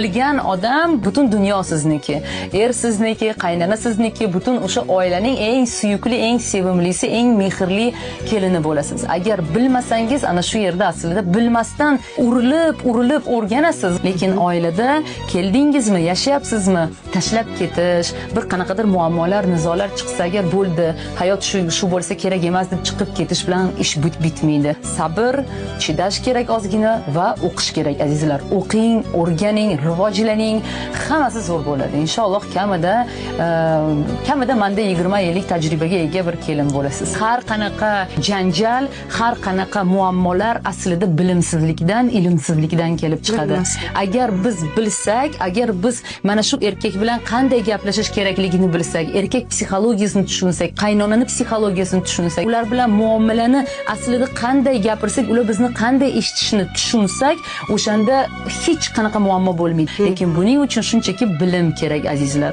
Bilgan odam butun dunyo sizniki. Er sizniki, qaynona sizniki, butun o'sha oilaning eng suyukli, eng sevimlisi, eng mehrli kelini bo'lasiz. Agar bilmasangiz, ana shu yerda aslida bilmasdan urilib o'rganasiz. Lekin oilada keldingizmi, yashayapsizmi, tashlab ketish, bir qanaqadir muammolar, nizolar chiqsa agar bo'ldi, hayot shu bo'lsa kerak emas deb chiqib ketish bilan ish bitmaydi. Sabr, chidash kerak ozgina va o'qish kerak azizlar. O'qing, o'rganing, rivojlaning, hammasi zo'r bo'ladi. Inshaalloh kamida menda 20 yillik tajribaga ega bir kelin bo'lasiz. Har qanaqa janjal, har qanaqa muammolar aslida bilimsizlikdan, ilmsizlikdan kelib chiqadi. Agar biz bilsak, agar biz mana shu erkak bilan qanday gaplashish kerakligini bilsak, erkak psixologiyasini tushunsak, qaynonani psixologiyasini tushunsak, ular bilan muomalani aslida qanday gapirsak, ular bizni qanday eshitishini tushunsak, o'shanda hech qanaqa muammo bo'lmaydi. Lekin buning uchun shunchaki bilim kerak azizlar.